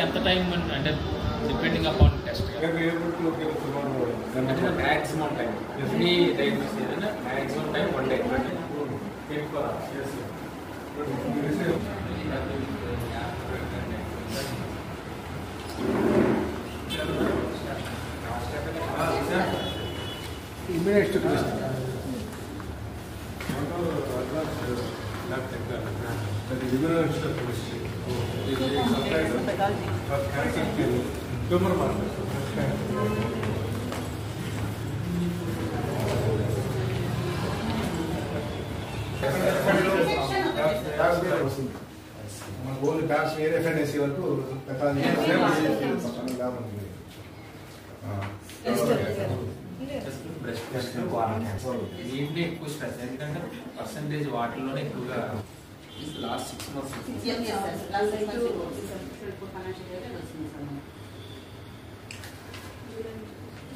ఎంత టైం అంటే depending upon test maximum time. Every diagnosis is maximum time 1 day. Immediate to question. Only బ్యాప్స్ ఎఫ్ఎన్ఎస్సి వరకు దీంట్లో ఎక్కువ స్ట్రెస్ ఎందుకంటే పర్సంటేజ్ వాటిల్లోనే ఎక్కువగా last 6 months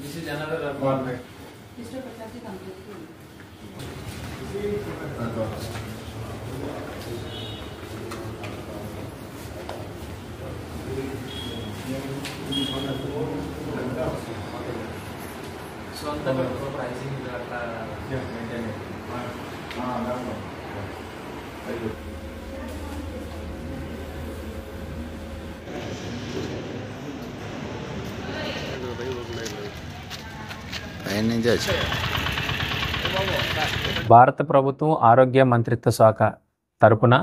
this is another requirement. So on the pricing data maintain it. భారత ప్రభుత్వం ఆరోగ్య మంత్రిత్వ శాఖ తరపున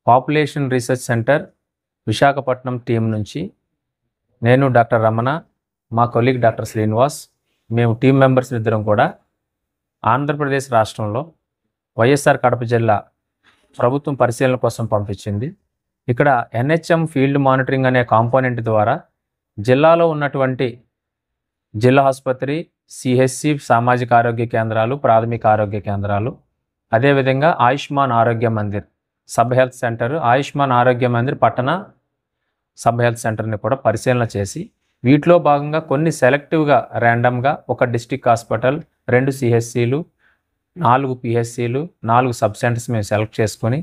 population research centre Visakhapatnam team నుంచి నేను డాక్టర్ రమణ, మా కొలీగ్ డాక్టర్ శ్రీనివాస్, మేము టీం మెంబర్స్ ఇద్దరం కూడా ఆంధ్రప్రదేశ్ రాష్ట్రంలో వైఎస్ఆర్ కడప జిల్లా ప్రభుత్వం పరిశీలన కోసం పంపించింది. ఇక్కడ ఎన్హెచ్ఎం ఫీల్డ్ మానిటరింగ్ అనే కాంపోనెంట్ ద్వారా జిల్లాలో ఉన్నటువంటి జిల్లా ఆసుపత్రి, సిహెచ్సి, సామాజిక ఆరోగ్య కేంద్రాలు, ప్రాథమిక ఆరోగ్య కేంద్రాలు, అదేవిధంగా ఆయుష్మాన్ ఆరోగ్య Mandir sub health centre, Ayushman ఆరోగ్య మందిర్ పట్టణ సబ్ హెల్త్ సెంటర్ని కూడా పరిశీలన చేసి వీటిలో భాగంగా కొన్ని సెలెక్టివ్గా ర్యాండమ్గా ఒక డిస్ట్రిక్ట్ హాస్పిటల్, 2 సిహెచ్సిలు, 4 పిహెచ్సిలు, 4 సబ్ సెంటర్స్ మేము సెలెక్ట్ చేసుకొని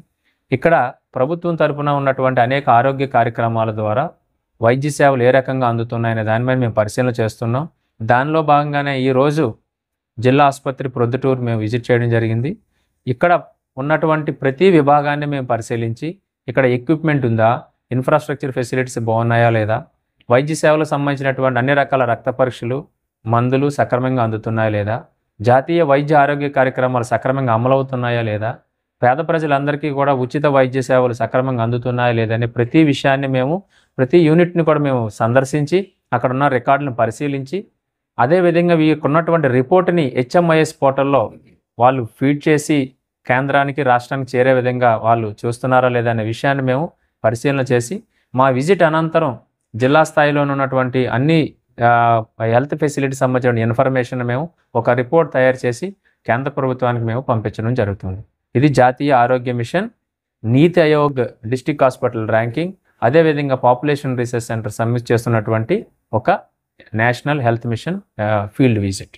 ఇక్కడ ప్రభుత్వం తరపున ఉన్నటువంటి అనేక ఆరోగ్య కార్యక్రమాల ద్వారా వైద్య సేవలు ఏ రకంగా అందుతున్నాయనే దాని మీద మేము పరిశీలన చేస్తున్నాం. దానిలో భాగంగానే ఈరోజు జిల్లా ఆసుపత్రి ప్రొద్దుటూరు మేము విజిట్ చేయడం జరిగింది. ఇక్కడ ఉన్నటువంటి ప్రతి విభాగాన్ని మేము పరిశీలించి ఇక్కడ ఎక్విప్మెంట్ ఉందా, ఇన్ఫ్రాస్ట్రక్చర్ ఫెసిలిటీస్ బాగున్నాయా లేదా, వైద్య సేవలకు సంబంధించినటువంటి అన్ని రకాల రక్త పరీక్షలు, మందులు సక్రమంగా అందుతున్నాయా లేదా, జాతీయ వైద్య ఆరోగ్య కార్యక్రమాలు సక్రమంగా అమలవుతున్నాయా లేదా, పేద ప్రజలందరికీ కూడా ఉచిత వైద్య సేవలు సక్రమంగా అందుతున్నాయా లేదని ప్రతి విషయాన్ని మేము ప్రతి యూనిట్ని కూడా మేము సందర్శించి అక్కడ ఉన్న రికార్డులను పరిశీలించి అదేవిధంగా వీళ్ళకున్నటువంటి రిపోర్ట్ని హెచ్ఎంఐఎస్ పోర్టల్లో వాళ్ళు ఫీడ్ చేసి కేంద్రానికి, రాష్ట్రానికి చేరే విధంగా వాళ్ళు చూస్తున్నారా లేదా అనే విషయాన్ని మేము పరిశీలన చేసి మా విజిట్ అనంతరం జిల్లా స్థాయిలో ఉన్నటువంటి అన్ని హెల్త్ ఫెసిలిటీ సంబంధించిన ఇన్ఫర్మేషన్ మేము ఒక రిపోర్ట్ తయారు చేసి కేంద్ర ప్రభుత్వానికి మేము పంపించడం జరుగుతుంది. ఇది జాతీయ ఆరోగ్య మిషన్, నీతి ఆయోగ్ డిస్ట్రిక్ట్ హాస్పిటల్ ర్యాంకింగ్, అదేవిధంగా పాపులేషన్ రీసెర్చ్ సెంటర్ సబ్మిట్ చేస్తున్నటువంటి ఒక national health machine field visit.